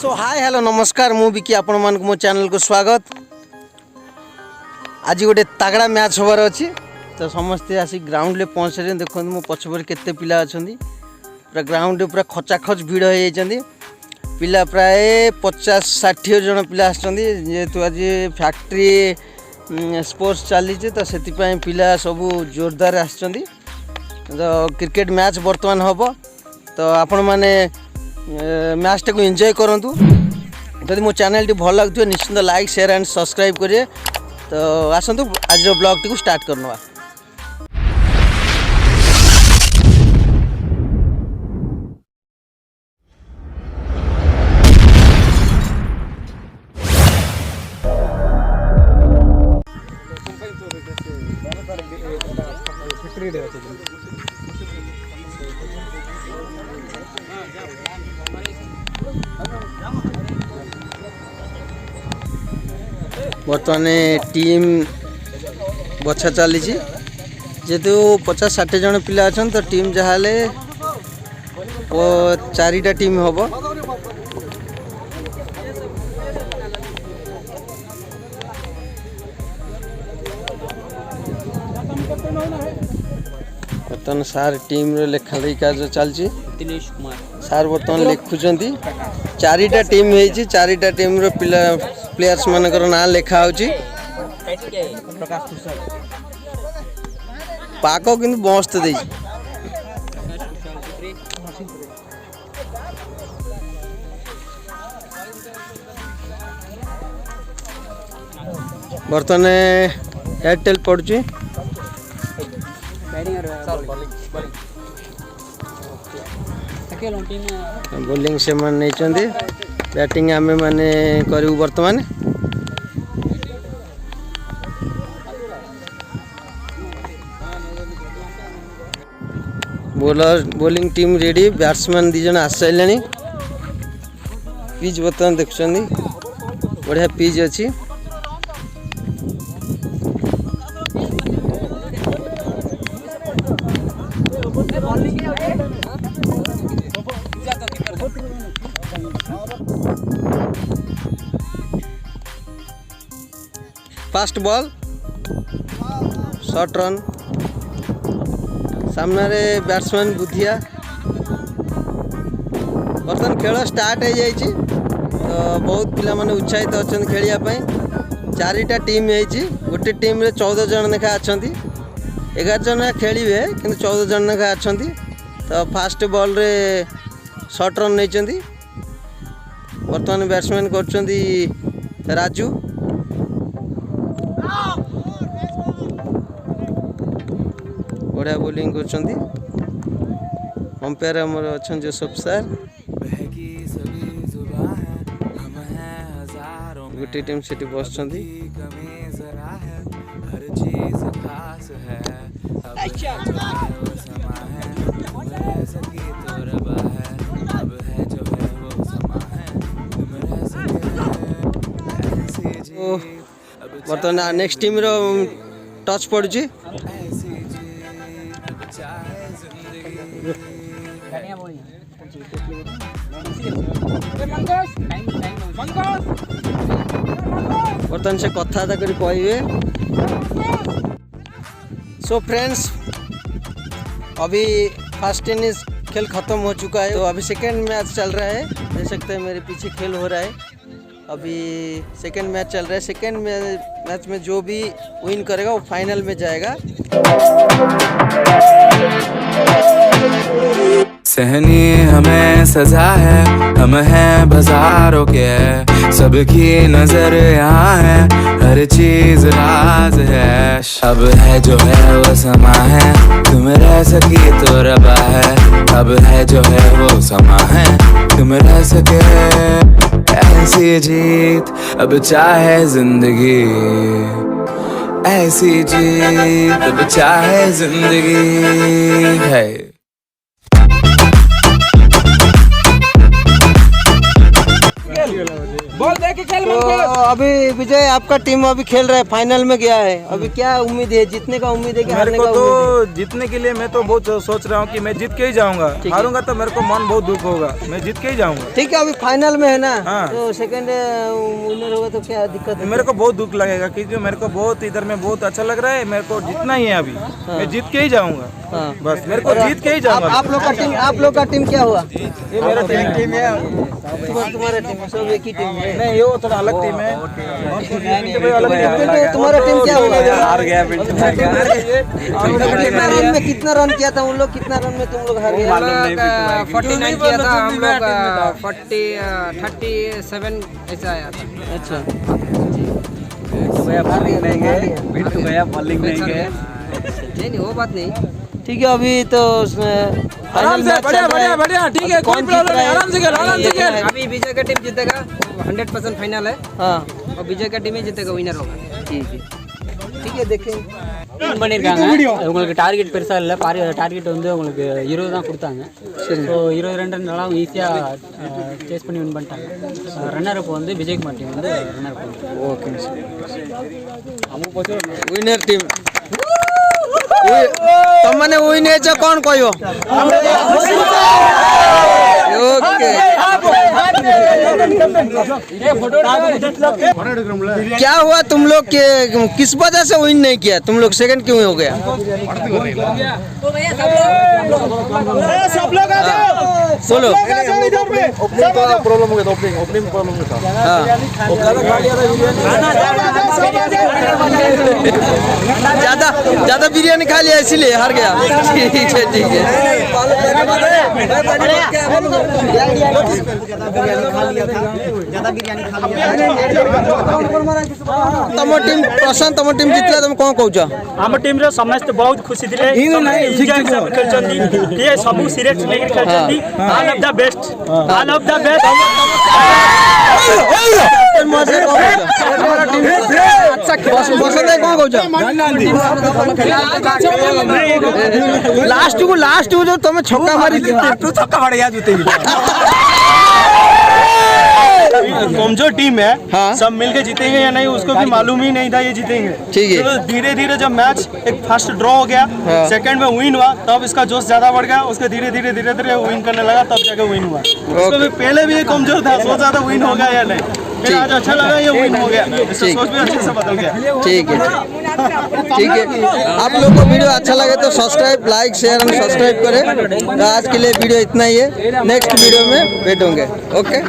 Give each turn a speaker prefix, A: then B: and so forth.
A: सो hi hello नमस्कार मु बिकी आपण मान मो चैनल को स्वागत। आज गोटे तगड़ा मैच होबार अच्छी तो समस्ते आसी ग्राउंड ले पहुँच रहे देखो मो पछपर केते पिला अछंती पूरा ग्राउंड रे पूरा खचाखच भिड़ हो जाइछंती पिला प्राय 50-60 जन पिला आछंती जेहेतु आज फैक्ट्री स्पोर्ट्स चली तो से पिला सब जोरदार आछंती तो क्रिकेट मैच वर्तमान हम तो आपण माने मैच टाक एंजॉय करंतु जदि मो चैनल टी भल लगथि निश्चित लाइक शेयर एंड सब्सक्राइब करिए तो आसंतु आज ब्लॉग टी को स्टार्ट करनवा। बर्तमान टीम बछा चली जेहेतु 50-60 जन पिला अच्छा तो टीम जहाँ 4टा टीम हम बर्तमान सार टीम लेखा लेखी कार्य चलती सार बर्तमान लिखुंट 4टा टीम है 4टा टीम पिला प्लेयर्स मानकर ना लेखा होची पाक किंतु मस्त दे बर्तमान एयरटेल पड़ुची बोलिंग से मन नहीं बैटिंग आमे माने करू वर्तमान bowler bowling team ready batsman दी जन आस सारे पिच बर्तमान देखुं बढ़िया पिच अच्छी फास्ट बॉल शॉर्ट रन सामने बैट्समैन बुधिया बर्तमान खेल स्टार्ट हो जाए तो बहुत पिला माने उत्साहित अच्छा खेलने 4टा टीम है गोटे टीम रे 14 जन लेखा अच्छा 11 जन खेलिए कि 14 जन लेखा अच्छा तो फास्ट बॉल रे शॉर्ट रन नहीं बर्तमान बैट्समैन कर राजू बढ़िया बोलिंग कर अंपायर आमर अच्छा जोसेफ सर गोटे टीम से बस बर्तमान नेक्स्ट टीम रो टच पड़ुची बर्तमान से कथा कहे। सो फ्रेंड्स अभी फर्स्ट इनिंग्स खेल ख़त्म हो चुका है तो अभी सेकेंड मैच चल रहा है देख सकते हैं मेरे पीछे खेल हो रहा है अभी सेकेंड मैच चल रहा है। सेकेंड मैच में जो भी विन करेगा वो फाइनल में जाएगा।
B: सहनी हमें सजा है हम हैं बाजारों के सबकी नजर यहाँ है हर चीज राज है अब है जो है वो समा है तुम रह सकी तो रबा है अब है जो है वो समा है तुम रह सके ऐसी जीत अब चाहे जिंदगी ऐसी जीत अब चाहे जिंदगी है।
C: बॉल देख
A: तो अभी विजय आपका टीम अभी खेल रहा है, फाइनल में गया है, अभी क्या उम्मीद है, जीतने का उम्मीद है कि हारने
C: मेरे
A: का
C: को
A: उम्मीद है?
C: तो जीतने के लिए मैं तो बहुत सोच रहा हूँ कि मैं जीत के ही जाऊंगा। हारूंगा तो मेरे को मन बहुत दुख होगा, मैं जीत के ही जाऊंगा।
A: ठीक है, अभी फाइनल में है ना,
C: हाँ।
A: तो सेकंड विनर होगा तो क्या दिक्कत है?
C: मेरे को बहुत दुख लगेगा क्योंकि मेरे को बहुत इधर में बहुत अच्छा लग रहा है, मेरे को जीतना ही है अभी। मैं जीत के ही जाऊंगा,
A: हाँ।
C: बस मेरे को जीत के ही जाऊंगा।
A: आप लोग का टीम क्या हुआ?
C: ये मेरा टीम है।
A: तुम्हारा टीम सब एक ही टीम है?
C: नहीं, ये थोड़ा अलग टीम है।
A: तुम्हारा टीम क्या हुआ?
D: हार गया
A: कितना रन किया था उन लोग, कितना रन में तुम लोग हार गए?
E: 49 किया था हम लोग, 37 ऐसा आया था।
A: अच्छा,
E: नहीं वो बात नहीं।
A: ठीक है, अभी तो
C: आराम से, बढ़िया, ठीक है, कोई प्रॉब्लम नहीं, आराम से खेल।
E: अभी विजय का टीम जीतेगा, 100% फाइनल है,
A: हाँ
E: और विजय का टीम ही जीतेगा, विनर होगा।
A: ठीक है देखें।
F: பண்ணிருக்காங்க. உங்களுக்கு டார்கெட் பெருசா இல்ல, டார்கெட் வந்து உங்களுக்கு 20 தான் கொடுத்தாங்க. ஸோ 22 ரன்னால ஈஸியா சேஸ் பண்ணி வின் பண்ணிட்டாங்க. ரன்னர் அப் வந்து விஜயகுமார் டீம் வந்து runner up.
A: Okay winner team तमने विन हेछ कोन कहयो? ओके, क्या हुआ तुम लोग के, किस वजह से विन नहीं किया तुम लोग, सेकंड क्यों हो गया? बोलो।
C: प्रॉब्लम हो गया था, ओपनिंग प्रॉब्लम था।
A: ज्यादा बिरयानी खा लिया इसीलिए हार गया। ठीक है। तम टीम प्रशांत, तम टीम जितला, तुम कौन कहूछ?
G: आम टीम रे समस्त बहुत खुशी थिले, खेलचंदी, ये सब सीरियस लेकिन खेलचंदी। All of the best, all of the best.
A: Last को जो तुम छक्का मारी,
C: छक्का मारे यार जूते
G: कमजोर टीम है,
A: हाँ।
G: सब मिलके जीतेंगे या नहीं उसको भी मालूम ही नहीं था ये जीतेंगे।
A: ठीक है।
G: तो धीरे धीरे जब मैच एक फर्स्ट ड्रॉ हो गया,
A: हाँ।
G: सेकंड में विन हुआ, तब इसका जोश ज्यादा बढ़ गया, उसके धीरे धीरे विन करने लगा, तब जाके विन हुआ। उसको भी पहले भी ये कमजोर था, सोच रहा था विन हो गया या नहीं, फिर आज अच्छा लगा ये विन हो गया, इसका सोच भी अच्छे से बदल गया।
A: ठीक है। आप लोग को वीडियो अच्छा लगे तो subscribe, like, share and subscribe करें। तो आज के लिए वीडियो इतना ही है, नेक्स्ट वीडियो में भेटूंगे। ओके।